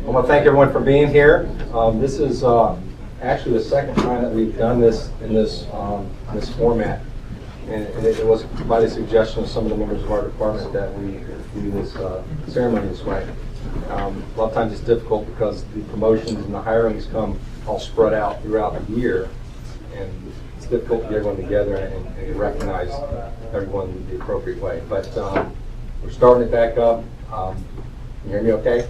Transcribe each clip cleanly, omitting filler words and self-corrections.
I want to thank everyone for being here. This is actually the second time that we've done this in this format, and it was by the suggestion of some of the members of our department that we do this ceremony this way. A lot of times it's difficult because the promotions and the hirings come all spread out throughout the year, and it's difficult to get everyone together and recognize everyone the appropriate way. But we're starting it back up. Can you hear me okay?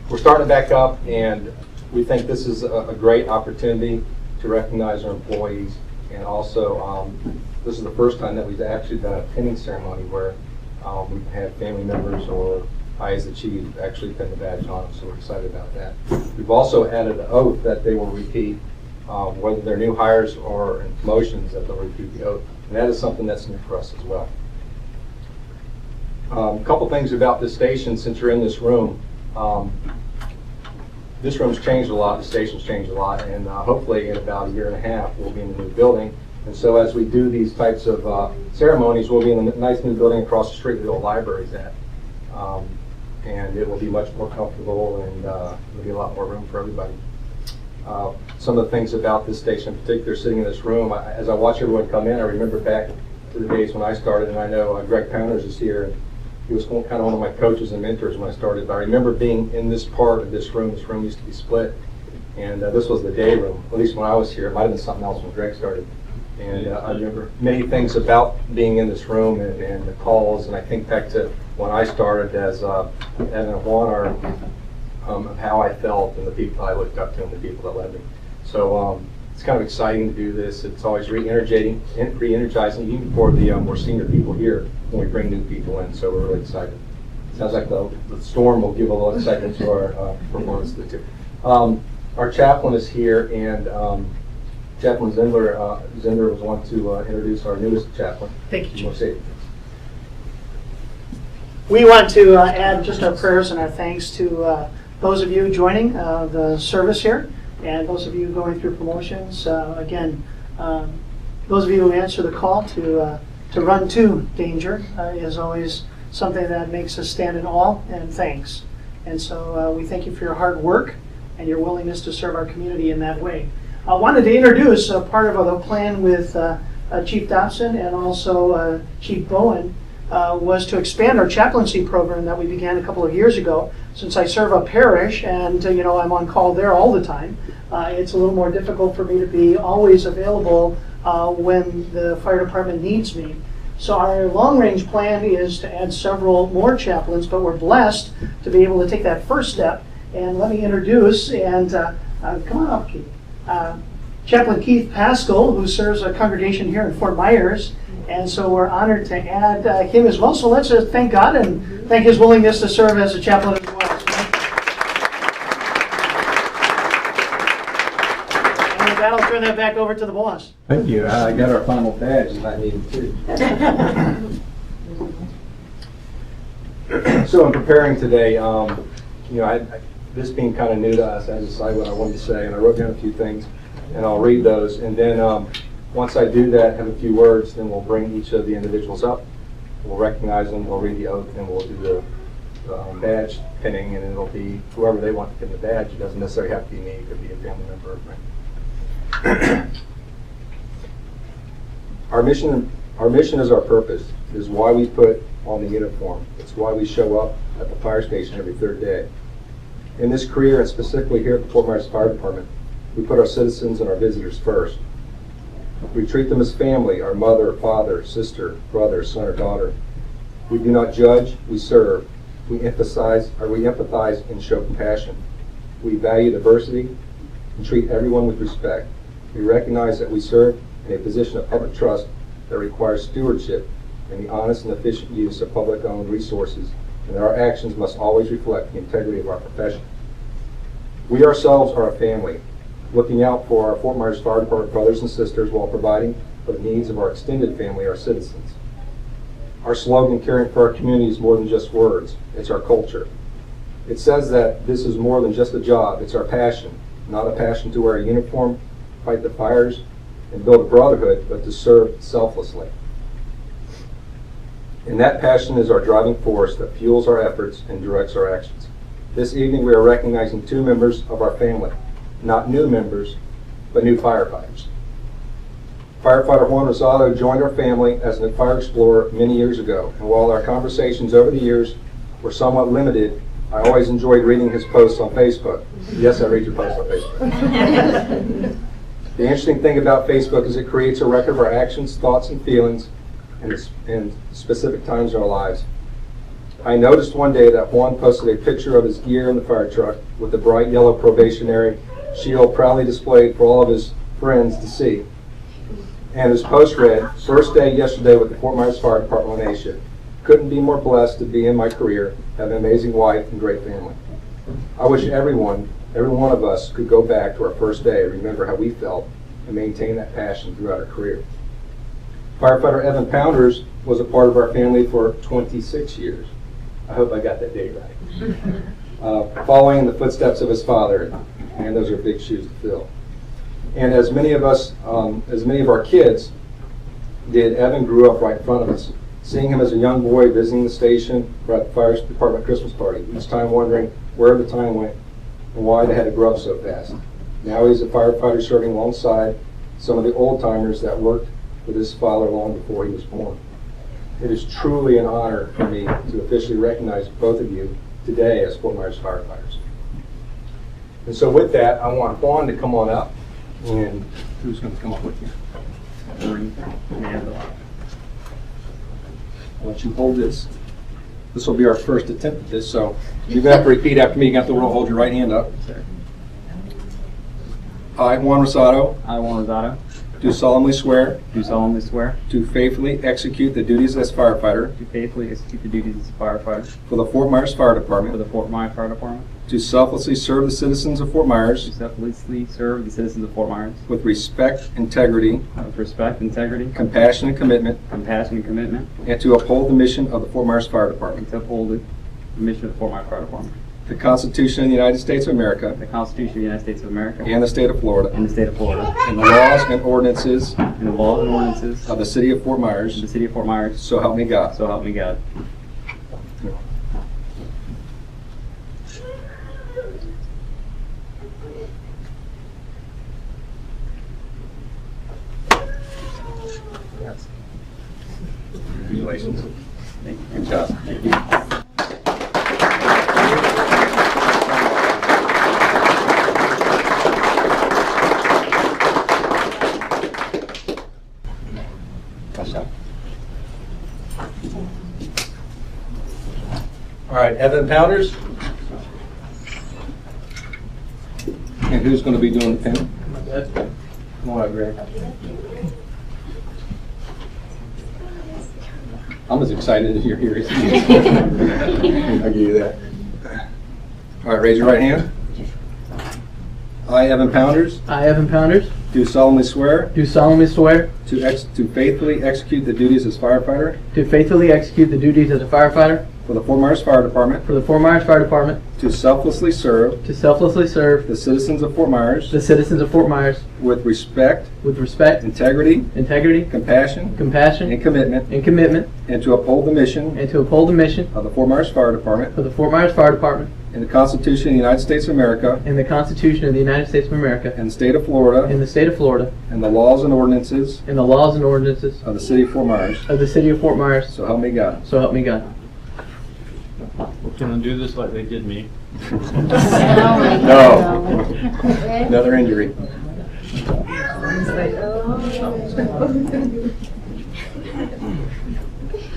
We're starting it back up, and we think this is a great opportunity to recognize our employees, and also this is the first time that we've actually done a pinning ceremony where we've had family members or I as the chief actually pin the badge on them, so we're excited about that. We've also added an oath that they will repeat, whether they're new hires or in promotions, that they'll repeat the oath, and that is something that's new for us as well. A couple things about this station since you're in this room. This room's changed a lot, the station's changed a lot, and hopefully in about a year and a half we'll be in the new building. And so as we do these types of ceremonies, we'll be in a nice new building across the street where the old library's at. And it will be much more comfortable, and there'll be a lot more room for everybody. Some of the things about this station in particular, sitting in this room, as I watch everyone come in, I remember back to the days when I started, and I know Greg Pounders is here, and he was kind of one of my coaches and mentors when I started. But I remember being in this part of this room. This room used to be split, and this was the day room, at least when I was here. It might have been something else when Greg started. And I remember many things about being in this room and the calls, and I think back to when I started as Evan and Juan, of how I felt and the people I looked up to and the people that led me. So it's kind of exciting to do this. It's always re-energizing even for the more senior people here when we bring new people in, so we're really excited. Sounds like the storm will give a little excitement to our performance too. Our chaplain is here, and Chaplain Zender was one to introduce our newest chaplain. Thank you, Chief. We want to add just our prayers and our thanks to those of you joining the service here, and those of you going through promotions. Again, those of you who answer the call to run to danger is always something that makes us stand in awe and thanks. And so we thank you for your hard work and your willingness to serve our community in that way. I wanted to introduce part of the plan with Chief Dobson and also Chief Bowen was to expand our chaplaincy program that we began a couple of years ago. Since I serve a parish and I'm on call there all the time, it's a little more difficult for me to be always available when the fire department needs me. So our long-range plan is to add several more chaplains, but we're blessed to be able to take that first step. And let me introduce, and come on up, Keith. Chaplain Keith Pascal, who serves a congregation here in Fort Myers, and so we're honored to add him as well. So let's thank God and thank his willingness to serve as a chaplain as well. And with that, I'll turn that back over to the boss. Thank you. I got our final badge if I needed to. So in preparing today, this being kind of new to us, I decided what I wanted to say, and I wrote down a few things, and I'll read those. And then once I do that, have a few words, then we'll bring each of the individuals up. We'll recognize them, we'll read the oath, and we'll do the badge pinning, and it'll be whoever they want to pin the badge. It doesn't necessarily have to be me, it could be a family member. Our mission is our purpose. It is why we put on the uniform. It's why we show up at the fire station every third day. In this career, and specifically here at the Fort Myers Fire Department, we put our citizens and our visitors first. We treat them as family, our mother, father, sister, brother, son, or daughter. We do not judge, we serve. We empathize and show compassion. We value diversity and treat everyone with respect. We recognize that we serve in a position of public trust that requires stewardship and the honest and efficient use of public-owned resources, and that our actions must always reflect the integrity of our profession. We ourselves are a family, looking out for our Fort Myers Fire Department brothers and sisters while providing for the needs of our extended family, our citizens. Our slogan, caring for our community, is more than just words. It's our culture. It says that this is more than just a job. It's our passion, not a passion to wear a uniform, fight the fires, and build a brotherhood, but to serve selflessly. And that passion is our driving force that fuels our efforts and directs our actions. This evening we are recognizing 2 members of our family, not new members, but new firefighters. Firefighter Juan Rosado joined our family as a fire explorer many years ago, and while our conversations over the years were somewhat limited, I always enjoyed reading his posts on Facebook. Yes, I read your posts on Facebook. The interesting thing about Facebook is it creates a record of our actions, thoughts, and feelings in specific times in our lives. I noticed one day that Juan posted a picture of his gear in the fire truck with a bright yellow probationary shield proudly displayed for all of his friends to see. And his post read, "First day yesterday with the Fort Myers Fire Department on A shift. Couldn't be more blessed to be in my career, have an amazing wife and great family." I wish every one of us could go back to our first day and remember how we felt and maintain that passion throughout our career. Firefighter Evan Pounders was a part of our family for 26 years. I hope I got that date right. Following in the footsteps of his father, and those are big shoes to fill. And as many of our kids did, Evan grew up right in front of us. Seeing him as a young boy visiting the station or at the fire department Christmas party, each time wondering where the time went and why they had to grow up so fast. Now he's a firefighter serving alongside some of the old timers that worked with his father long before he was born. It is truly an honor for me to officially recognize both of you today as Fort Myers firefighters. And so with that, I want Juan to come on up. And who's going to come up with you? I'll let you hold this. This will be our first attempt at this, so you're going to have to repeat after me. You got to hold your right hand up. I, Juan Rosado, I, Juan Rosado, do solemnly swear to faithfully execute the duties as firefighter faithfully execute the duties as a firefighter for the Fort Myers Fire for Department, the Fort Myers Fire Department, to selflessly serve the citizens of Fort to Myers selflessly serve the citizens of Fort Myers with respect, integrity, with respect, integrity, compassion, and commitment, compassion, and commitment, and to uphold the mission of the Fort Myers Fire Department, and to uphold the mission of the Fort Myers Fire Department, the Constitution of the United States of America, the Constitution of the United States of America, and the state of Florida, and the state of Florida, and the laws and ordinances and the laws and ordinances of the city of Fort of Myers, the city of Fort Myers, so help me God. so help me God. Congratulations. Thank you. Good job. Thank you. All right, Evan Pounders. And who's going to be doing the pin? Come on up, Greg. I'm as excited as you're here. I'll give you that. All right, raise your right hand. I, Evan Pounders, I, Evan Pounders, do solemnly swear do solemnly swear to faithfully execute the duties as firefighter to faithfully execute the duties as a firefighter for the Fort Myers Fire Department, for the Fort Myers Fire Department, to selflessly serve to selflessly serve the citizens of Fort Myers the citizens of Fort Myers with respect, with respect, integrity, integrity, compassion, compassion, and commitment, and commitment, and to uphold the mission and to uphold the mission of the Fort Myers Fire Department of the Fort Myers Fire Department and the Constitution of the United States of America and the Constitution of the United States of America and the state of Florida and the state of Florida and the laws and ordinances and the laws and ordinances of the city of Fort Myers. of the city of Fort Myers, So help me God. so help me God. Can I do this like they did me? No. Another injury.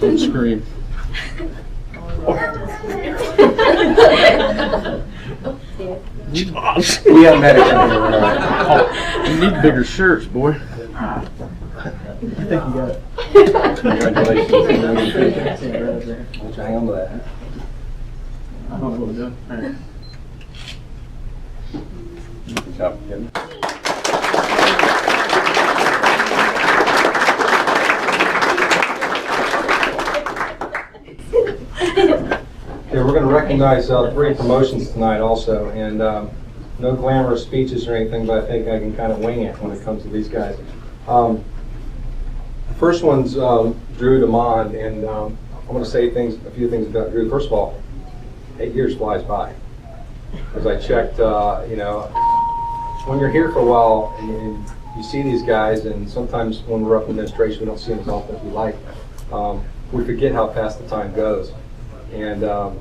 Don't scream. We have medics in here. We're all right. You need bigger shirts, boy. I think you got it. Congratulations. Let's hang on to that. I don't know what I'm doing. All right. Good job, Kevin. Okay, we're going to recognize 3 promotions tonight also, and no glamorous speeches or anything, but I think I can kind of wing it when it comes to these guys. The first one's Drew DeMond, and I want to say a few things about Drew. First of all, 8 years flies by. as I checked, when you're here for a while and you see these guys, and sometimes when we're up in administration, we don't see them as often as we like. We forget how fast the time goes. And, I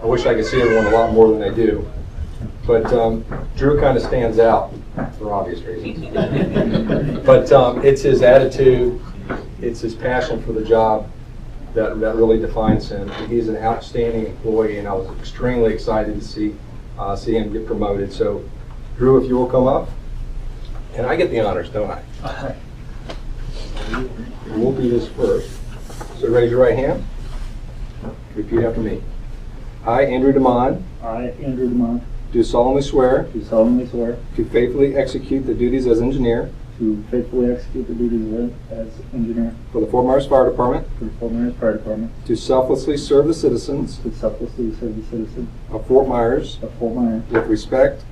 wish I could see everyone a lot more than I do. But Drew kind of stands out for obvious reasons. But it's his attitude, it's his passion for the job that really defines him. And he's an outstanding employee, and I was extremely excited to see him get promoted. So, Drew, if you will come up. And I get the honors, don't I? We'll do this first. So raise your right hand. Repeat after me. I, Andrew DeMond, I, Andrew DeMont, do solemnly swear do solemnly swear to faithfully execute the duties as engineer to faithfully execute the duties as engineer for the Fort Myers Fire Department, for the Fort Myers Fire Department, to selflessly serve the citizens to selflessly serve the citizens of Fort Myers of Fort Myers with respect,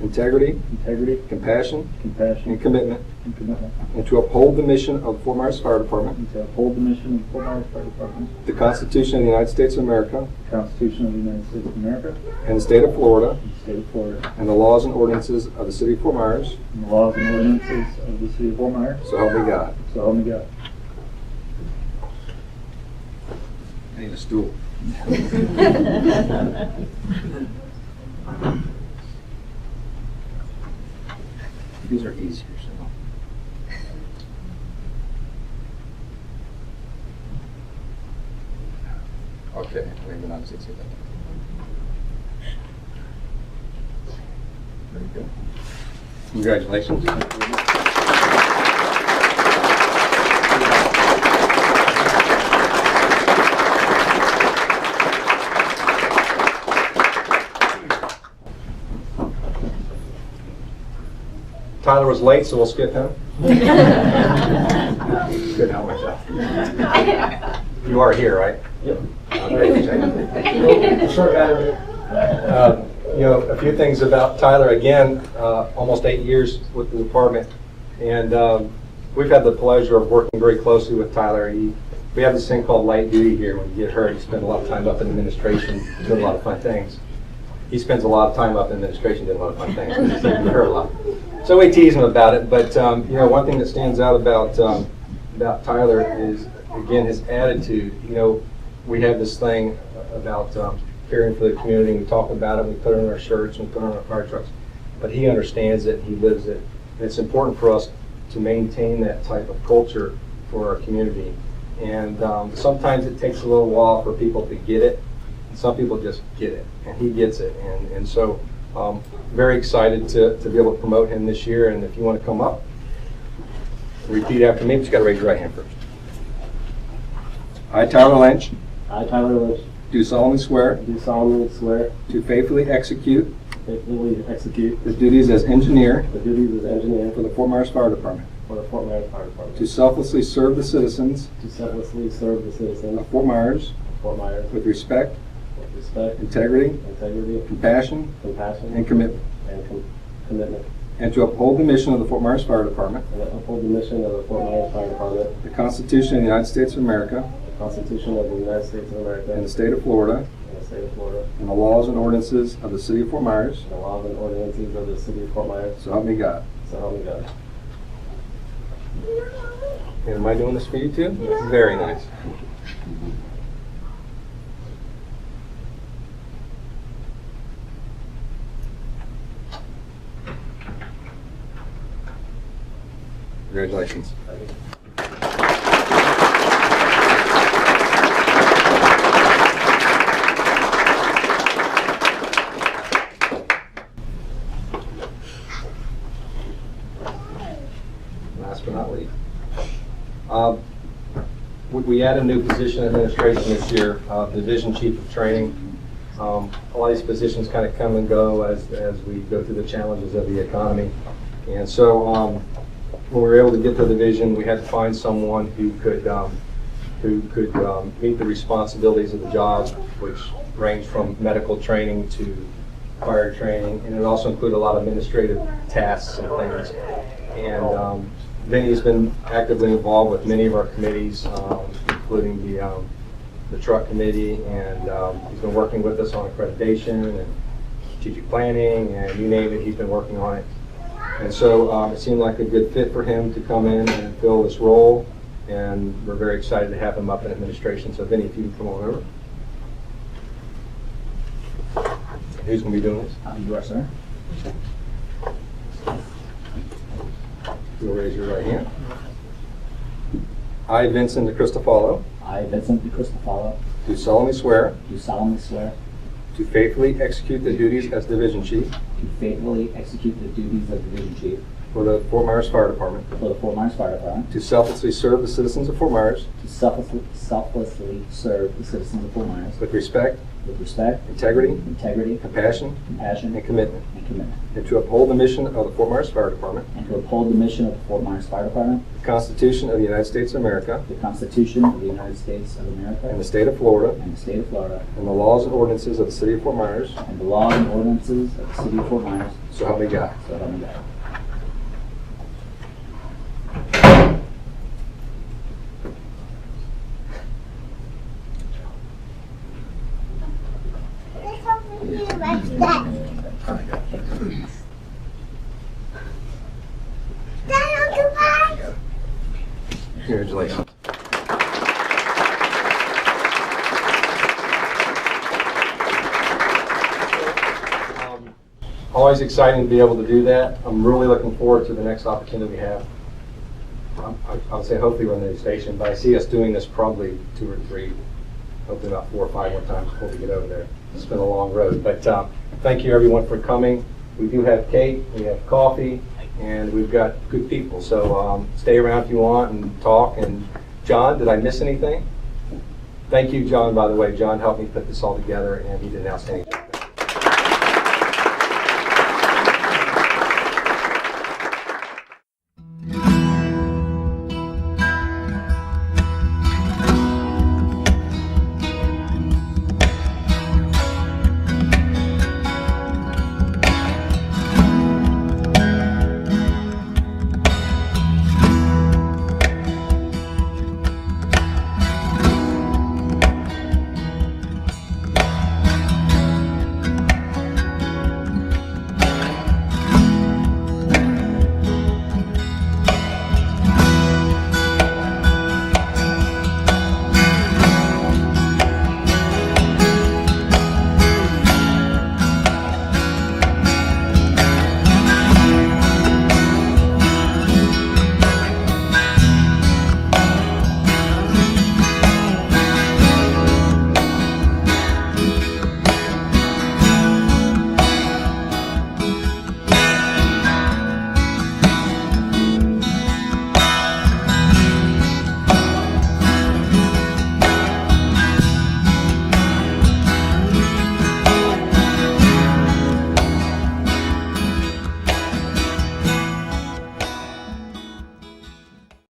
integrity, integrity, compassion, compassion, and commitment, and to uphold the mission of the Fort Myers Fire Department, and to uphold the mission of the Fort Myers Fire Department, the Constitution of the United States of America, the Constitution of the United States of America, and the state of Florida, and the state of Florida, and the laws and ordinances of the city of Fort Myers, and the laws and ordinances of the city of Fort Myers, so help me God. so help me God. I need a stool. These are easier, so. Okay, maybe not 60. Very good. Congratulations. Tyler was late, so we'll skip him. Good, how myself. You are here, right? Yep. Short battery. A few things about Tyler. Again, almost 8 years with the department, and we've had the pleasure of working very closely with Tyler. We have this thing called light duty here. When you get hurt, you spend a lot of time up in administration doing a lot of fun things. He spends a lot of time up in administration doing a lot of fun things. He seems to get hurt a lot. So we tease him about it, but one thing that stands out about Tyler is, again, his attitude. We have this thing about caring for the community. We talk about it. We put it on our shirts. We put it on our fire trucks. But he understands it. He lives it. And it's important for us to maintain that type of culture for our community. And sometimes it takes a little while for people to get it. Some people just get it, and he gets it. And so very excited to be able to promote him this year. And if you want to come up, repeat after me, but you got to raise your right hand first. I, Tyler Lynch, I, Tyler Lynch, do solemnly swear do solemnly swear to faithfully execute faithfully execute the duties as engineer the duties as engineer for the Fort Myers Fire Department, for the Fort Myers Fire Department, to selflessly serve the citizens to selflessly serve the citizens of Fort Myers of Fort Myers with respect, with respect, integrity, integrity, compassion, compassion, and commitment, and commitment, and to uphold the mission of the Fort Myers Fire Department, and uphold the mission of the Fort Myers Fire Department, the Constitution of the United States of America, the Constitution of the United States of America, and the state of Florida, and the state of Florida, and the laws and ordinances of the city of Fort Myers, and the laws and ordinances of the city of Fort Myers, so help me God. so help me God. And am I doing this for you too? Very nice. Congratulations. Last but not least. We added a new position in administration this year, Division Chief of Training. A lot of these positions kind of come and go as we go through the challenges of the economy. And so when we were able to get the division, we had to find someone who could meet the responsibilities of the job, which range from medical training to fire training, and it also included a lot of administrative tasks and things. And Vinny's been actively involved with many of our committees, including the the truck committee, and he's been working with us on accreditation and strategic planning, and you name it, he's been working on it. And so it seemed like a good fit for him to come in and fill this role, and we're very excited to have him up in administration. So Vinny, if you can come on over. Who's going to be doing this? You are, sir. You'll raise your right hand. I, Vincent DeCristofalo, I, Vincent DeCristofalo, do solemnly swear do solemnly swear to faithfully execute the duties as Division Chief to faithfully execute the duties of Division Chief for the Fort Myers Fire Department, for the Fort Myers Fire Department, to selflessly serve the citizens of Fort Myers to selflessly serve the citizens of Fort Myers with respect, with respect, integrity, integrity, compassion, compassion, and commitment, and commitment, and to uphold the mission of the Fort Myers Fire Department, and to uphold the mission of the Fort Myers Fire Department, the Constitution of the United States of America, the Constitution of the United States of America, and the state of Florida, and the state of Florida, and the laws and ordinances of the city of Fort Myers, and the laws and ordinances of the city of Fort Myers, so help me God. so help me God. Congratulations. Always exciting to be able to do that. I'm really looking forward to the next opportunity we have. I would say hopefully we're in the new station, but I see us doing this probably 2 or 3, hopefully about 4 or 5 more times before we get over there. It's been a long road, but thank you everyone for coming. We do have cake, we have coffee, and we've got good people. So stay around if you want and talk. And John, did I miss anything? Thank you, John, by the way. John helped me put this all together, and he did an outstanding job.